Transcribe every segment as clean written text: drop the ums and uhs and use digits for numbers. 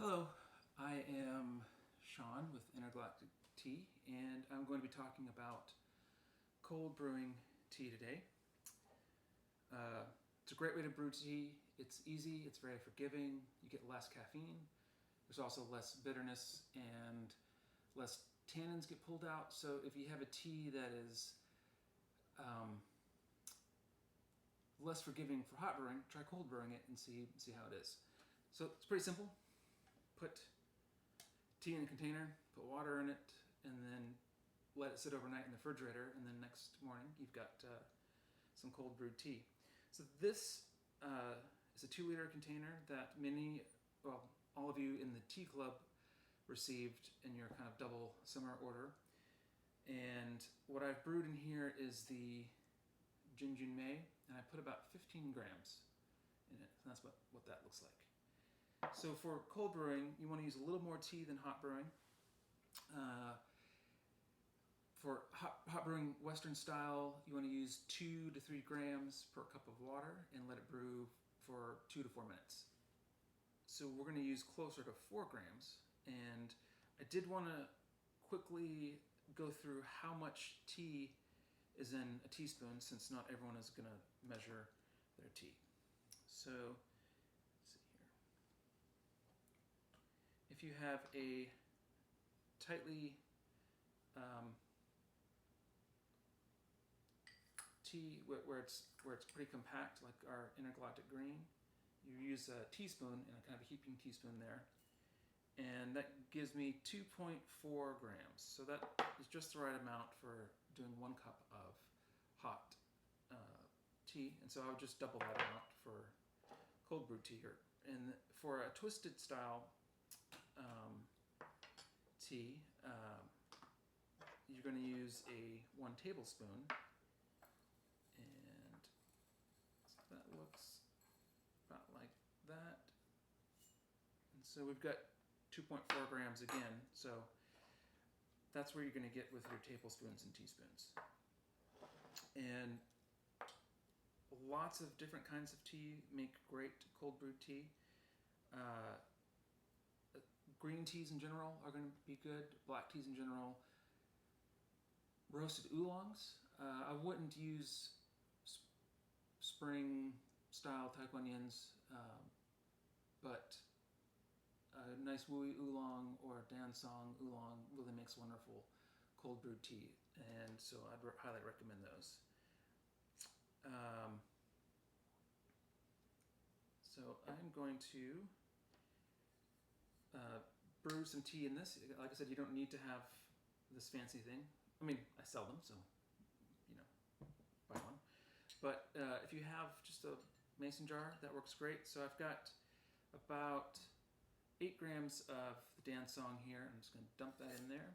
Hello, I am Sean with Intergalactic Tea, and I'm going to be talking about cold brewing tea today. It's a great way to brew tea. It's easy, it's very forgiving, you get less caffeine, there's also less bitterness, and less tannins get pulled out. So if you have a tea that is less forgiving for hot brewing, try cold brewing it and see how it is. So it's pretty simple. Put tea in a container, put water in it, and then let it sit overnight in the refrigerator, and then next morning you've got some cold brewed tea. So this is a 2-liter container that all of you in the tea club received in your kind of double summer order. And what I've brewed in here is the Jinjun Mei, and I put about 15 grams in it. And that's what that looks like. So for cold brewing, you want to use a little more tea than hot brewing. For hot brewing Western style, you want to use 2 to 3 grams per cup of water and let it brew for 2 to 4 minutes. So we're going to use closer to 4 grams. And I did want to quickly go through how much tea is in a teaspoon, since not everyone is going to measure their tea. So let's see here. If you have a tightly tea where it's pretty compact, like our intergalactic green, you use a teaspoon and a kind of a heaping teaspoon there, and that gives me 2.4 grams. So that is just the right amount for doing 1 cup of hot tea, and so I would just double that amount for cold brewed tea here. And for a twisted style tea, you're going to use 1 tablespoon, and so that looks about like that. And so we've got 2.4 grams again, so that's where you're going to get with your tablespoons and teaspoons. And lots of different kinds of tea make great cold brewed tea. Green teas in general are going to be good. Black teas in general. Roasted oolongs. I wouldn't use spring style taekwonyens, but a nice Wui oolong or Dansong oolong really makes wonderful cold brewed tea, and so I'd highly recommend those. So I'm going to brew some tea in this. Like I said, you don't need to have this fancy thing. I mean, I sell them, so, buy one. But if you have just a mason jar, that works great. So I've got about 8 grams of the Dansong here. I'm just going to dump that in there.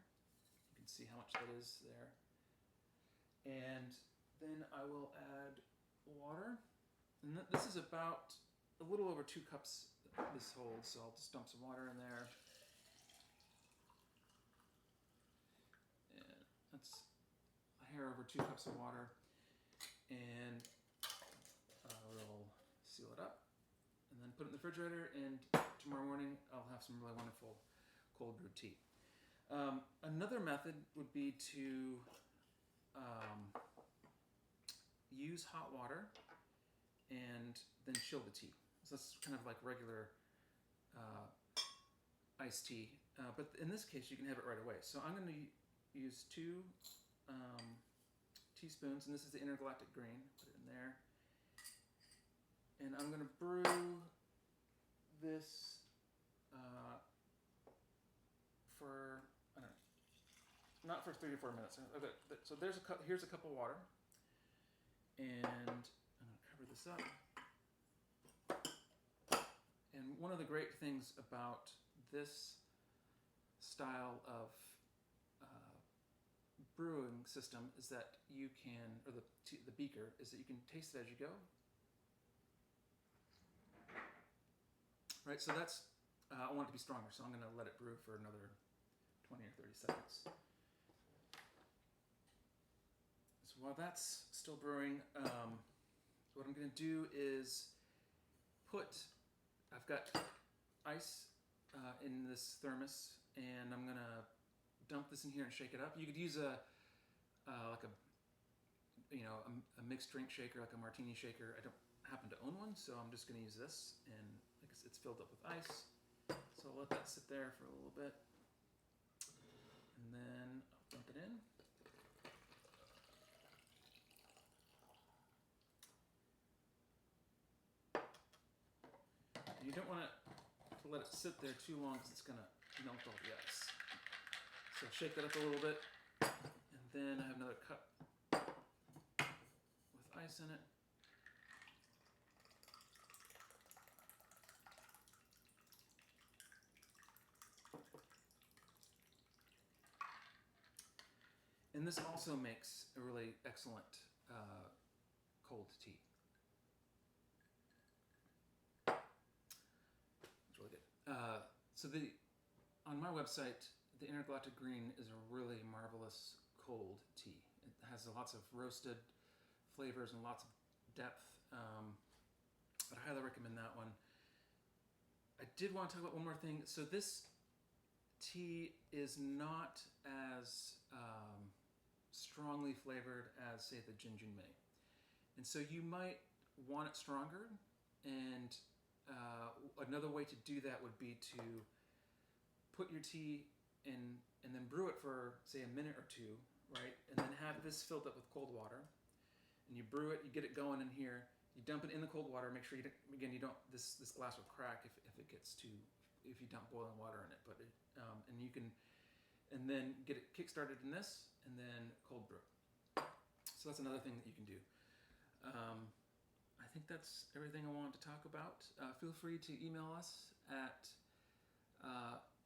You can see how much that is there. And then I will add water. And this is about a little over 2 cups this holds, so I'll just dump some water in there. And that's a hair over 2 cups of water. And I will seal it up and then put it in the refrigerator, and tomorrow morning I'll have some really wonderful cold brewed tea. Another method would be to use hot water and then chill the tea. So that's kind of like regular iced tea, but in this case you can have it right away. So I'm going to use 2 teaspoons, and this is the intergalactic green. Put it in there, and I'm going to brew this for, I don't know, not for 3 to 4 minutes. Okay, so here's a cup of water, and I'm going to cover this up. And one of the great things about this style of brewing system is that you can, or the beaker, is that you can taste it as you go. Right, so that's, I want it to be stronger, so I'm going to let it brew for another 20 or 30 seconds. So while that's still brewing, what I'm going to do is I've got ice in this thermos, and I'm gonna dump this in here and shake it up. You could use a like a a mixed drink shaker, like a martini shaker. I don't happen to own one, so I'm just gonna use this, and it's filled up with ice. So I'll let that sit there for a little bit, and then I'll dump it in. You don't want to let it sit there too long because it's going to melt all the ice. So shake that up a little bit, and then I have another cup with ice in it. And this also makes a really excellent cold tea. It's really good. So on my website, the Intergalactic Green is a really marvelous cold tea. It has lots of roasted flavors and lots of depth. But I highly recommend that one. I did want to talk about one more thing. So this tea is not as strongly flavored as, say, the Jinjunmei. And so you might want it stronger. And another way to do that would be to put your tea in and then brew it for, say, a minute or two, right? And then have this filled up with cold water. And you brew it, you get it going in here, you dump it in the cold water, make sure you don't, this glass will crack if it gets too, if you dump boiling water in it. But and you can, and then get it kick-started in this, and then cold brew. So that's another thing that you can do. I think that's everything I wanted to talk about. Feel free to email us at,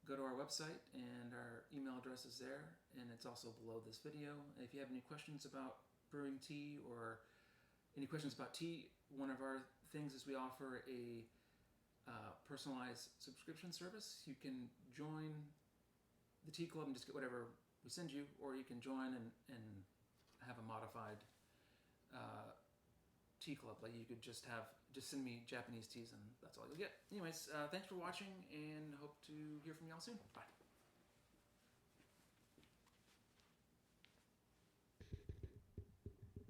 go to our website, and our email address is there, and it's also below this video. If you have any questions about brewing tea or any questions about tea, one of our things is we offer a personalized subscription service. You can join the tea club and just get whatever we send you, or you can join and have a modified tea club. Like you could just send me Japanese teas and that's all you'll get. Anyways, thanks for watching, and hope to hear from y'all soon. Bye.